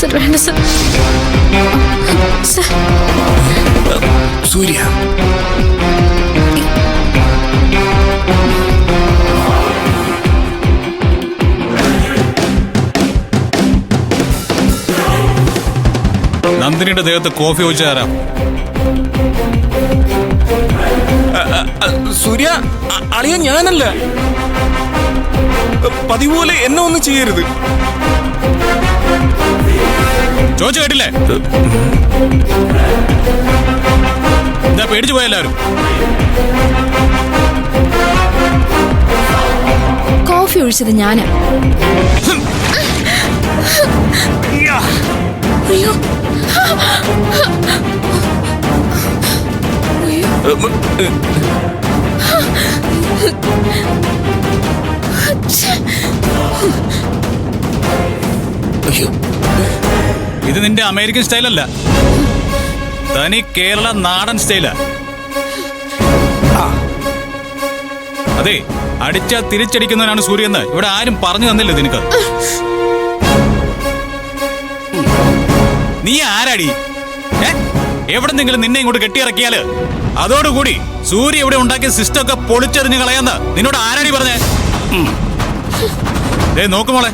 Sir, വേണ്ട sir. Sir, സൂര്യ, നന്ദിനിയുടെ ദേഹത്ത് coffee ഒഴിച്ചു തരാം. സൂര്യ, അളിയ ഞാനല്ല. പതിപോലെ എന്നെ ഒന്നും ചെയ്യരുത്. ചോദിച്ചു കേട്ടില്ലേ? എന്താ പേടിച്ചു പോയെല്ലാവരും? കോഫി ഒഴിച്ചത് ഞാനാ. അയ്യോ, ഇത് നിന്റെ അമേരിക്കൻ സ്റ്റൈലല്ല, തനി കേരള നാടൻ സ്റ്റൈലാ. അതെ, അടിച്ചാൽ തിരിച്ചടിക്കുന്നവനാണ് സൂര്യന്ന് ഇവിടെ ആരും പറഞ്ഞു തന്നില്ല നിനക്ക്. നീ ആരാടി? എവിടെന്നെങ്കിലും നിന്നെ ഇങ്ങോട്ട് കെട്ടിയിറക്കിയാല് അതോടുകൂടി സൂര്യ ഇവിടെ ഉണ്ടാക്കിയ സിസ്റ്റം ഒക്കെ പൊളിച്ചെറിഞ്ഞ് കളയാന്ന് നിന്നോട് ആരാടി പറഞ്ഞേ? നോക്കുമോളെ,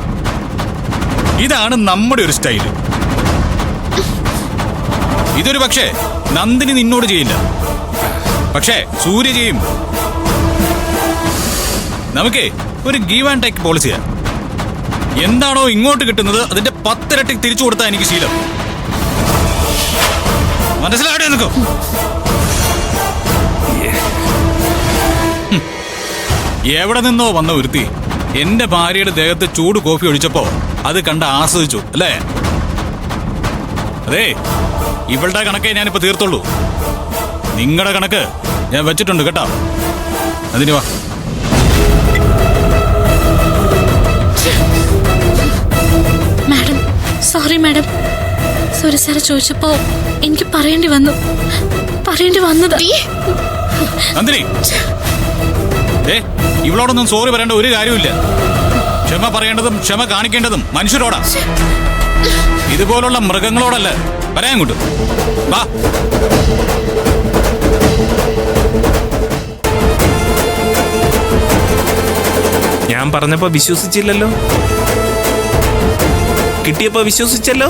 ഇതാണ് നമ്മുടെ ഒരു സ്റ്റൈല്. ഇതൊരു പക്ഷേ നന്ദിനി നിന്നോട് ചെയ്യില്ല, പക്ഷേ സൂര്യ ചെയ്യും. നമുക്കേ ഒരു ഗീവ് ആൻഡ് ടേക്ക് പോളിസിയാ. എന്താണോ ഇങ്ങോട്ട് കിട്ടുന്നത് അതിന്റെ 10 ഇരട്ടി തിരിച്ചു കൊടുത്താ എനിക്ക് ശീലം. മനസ്സിലാകട്ടെ നിനക്ക്? എവിടെ നിന്നോ വന്ന ഒരുത്തി എന്റെ ഭാര്യയുടെ ദേഹത്ത് ചൂട് കോഫി ഒഴിച്ചപ്പോ അത് കണ്ട് ആസ്വദിച്ചു അല്ലേ? അതെ, ഇവളുടെ കണക്കേ ഞാനിപ്പോ തീർത്തുള്ളൂ. നിങ്ങളുടെ കണക്ക് ഞാൻ വെച്ചിട്ടുണ്ട് കേട്ടോ. അതിന് വാ. Madam, sorry madam. Surya sir ചോദിച്ചപ്പോ എനിക്ക് പറയേണ്ടി വന്നത്. നന്ദിനി, ഇവളോടൊന്നും സോറി പറയേണ്ട ഒരു കാര്യമില്ല. ക്ഷമ പറയേണ്ടതും ക്ഷമ കാണിക്കേണ്ടതും മനുഷ്യരോടാ, ഇതുപോലുള്ള മൃഗങ്ങളോടല്ല. പറയാൻ കൂട്ടും വാ. ഞാൻ പറഞ്ഞപ്പോ വിശ്വസിച്ചില്ലല്ലോ, കിട്ടിയപ്പോ വിശ്വസിച്ചല്ലോ.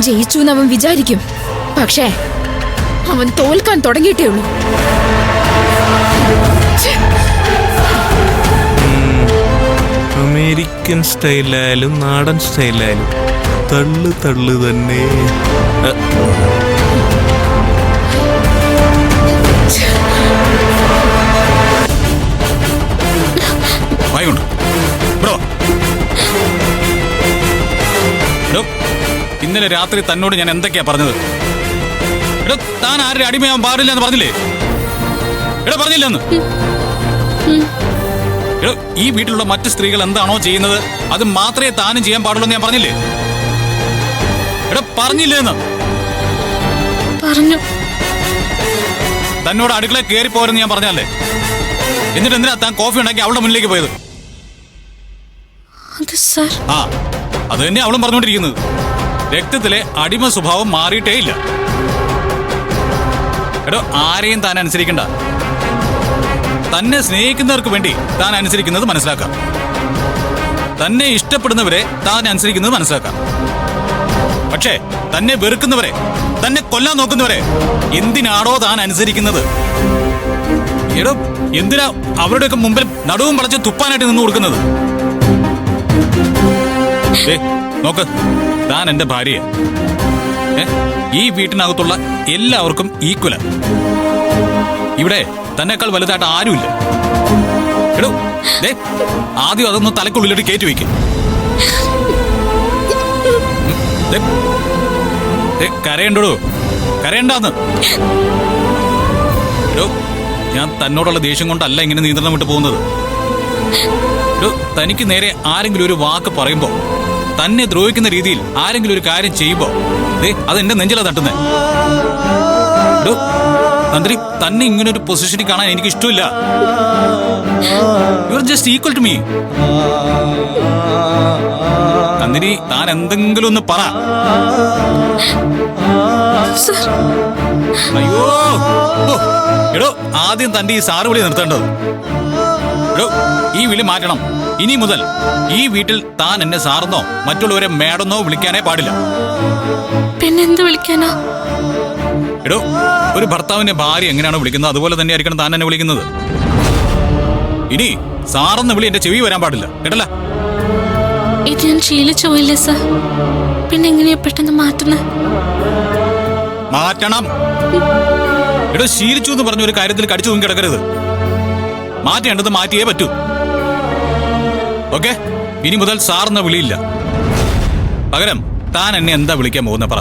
ജയിച്ചു എന്ന് അവൻ വിചാരിക്കും, പക്ഷേ അവൻ തോൽക്കാൻ തുടങ്ങിയിട്ടേ ഉള്ളൂ. അമേരിക്കൻ സ്റ്റൈലായാലും നാടൻ സ്റ്റൈലായാലും തള്ളു തന്നെ. ഇന്നലെ രാത്രി തന്നോട് ഞാൻ എന്തൊക്കെയാ പറഞ്ഞത്? എടോ, താൻ ആരുടെ അടിമയാവാൻ പാടില്ല എന്ന് പറഞ്ഞില്ലേ? എടോ, പറഞ്ഞില്ലെന്ന്? എടോ, ഈ വീട്ടിലുള്ള മറ്റു സ്ത്രീകൾ എന്താണോ ചെയ്യുന്നത് അത് മാത്രമേ താനും ചെയ്യാൻ പാടുള്ളൂ എന്ന് ഞാൻ പറഞ്ഞില്ലേ? എടോ, പറഞ്ഞില്ലേന്ന്? പറഞ്ഞു. തന്നോട് അടുക്കള കയറി പോരെന്ന് ഞാൻ പറഞ്ഞല്ലേ? എന്നിട്ട് എന്തിനാ താൻ കോഫി ഉണ്ടാക്കി അവളുടെ മുന്നിലേക്ക് പോയത്? ആ, അത് തന്നെ അവളും പറഞ്ഞുകൊണ്ടിരിക്കുന്നത്. രക്തത്തിലെ അടിമ സ്വഭാവം മാറിയിട്ടേ ഇല്ല. എടോ, ആരെയും താൻ അനുസരിക്കണ്ട. തന്നെ സ്നേഹിക്കുന്നവർക്ക് വേണ്ടി താൻ അനുസരിക്കുന്നത് മനസ്സിലാക്കാം. തന്നെ ഇഷ്ടപ്പെടുന്നവരെ താൻ അനുസരിക്കുന്നത് മനസ്സിലാക്കാം. പക്ഷേ തന്നെ വെറുക്കുന്നവരെ, തന്നെ കൊല്ലാൻ നോക്കുന്നവരെ എന്തിനാണോ താൻ അനുസരിക്കുന്നത്? എടോ, എന്തിനാ അവരുടെയൊക്കെ മുമ്പിൽ നടുവും വളച്ച് തുപ്പാനായിട്ട് നിന്ന് കൊടുക്കുന്നത്? നോക്ക്, താൻ എന്റെ ഭാര്യയെ ഈ വീട്ടിനകത്തുള്ള എല്ലാവർക്കും ഈക്വല. ഇവിടെ തന്നെക്കാൾ വലുതായിട്ട് ആരുമില്ല. എടോ, ആദ്യം അതൊന്ന് തലക്കുള്ളിലോട്ട് കയറ്റി വയ്ക്കും. കരയണ്ടോ? കരയണ്ടാന്ന്. എടോ, ഞാൻ തന്നോടുള്ള ദേഷ്യം കൊണ്ടല്ല ഇങ്ങനെ നിയന്ത്രണം വിട്ട് പോകുന്നത്. എടോ, തനിക്ക് നേരെ ആരെങ്കിലും ഒരു വാക്ക് പറയുമ്പോ, തന്നെ ദ്രോഹിക്കുന്ന രീതിയിൽ ആരെങ്കിലും ഒരു കാര്യം ചെയ്യുമ്പോ അതെന്റെ നെഞ്ചിലാ തട്ടുന്നേ. നന്ദിനി, തന്നെ ഇങ്ങനെ ഒരു പൊസിഷനിൽ കാണാൻ എനിക്ക് ഇഷ്ടമില്ല. You are just equal to me. Nandini, താൻ എന്തെങ്കിലും ഒന്ന് പറ. സർ, അയ്യോ, ഓ, എടോ, ആദ്യം തന്റെ ഈ സാറ് വിളി നിർത്തേണ്ടത്. എടോ, ഈ വിളി മാറ്റണം. ഇനി മുതൽ ഈ വീട്ടിൽ താൻ എന്നെ സാറെന്നോ മറ്റുള്ളവരെ മേഡെന്നോ വിളിക്കാനേ പാടില്ല. പിന്നെന്ത് വിളിക്കാനാ? എടോ, ഒരു ഭർത്താവിന്റെ ഭാര്യ എങ്ങനെയാണോ വിളിക്കുന്നത് അതുപോലെ തന്നെ ആയിരിക്കണം താൻ എന്നെ വിളിക്കുന്നത്. ഇനി സാറെന്ന് വിളി എന്റെ ചെവി വരാൻ പാടില്ല, കേട്ടല്ല? ഇത് ഞാൻ ശീലിച്ചു പോയില്ലേ സർ, പിന്നെ എങ്ങനെയാ പെട്ടെന്ന് മാറ്റുന്നത്? മാറ്റണം. എടോ, ശീലിച്ചു എന്ന് പറഞ്ഞ ഒരു കാര്യത്തിൽ കടിച്ചു തൂങ്ങി കിടക്കരുത്. മാറ്റേണ്ടത് മാറ്റിയേ പറ്റൂ. ഓക്കെ, ഇനി മുതൽ സാറെന്ന വിളിയില്ല. പകരം താൻ എന്നെ എന്താ വിളിക്കാൻ പോകുന്ന പറ.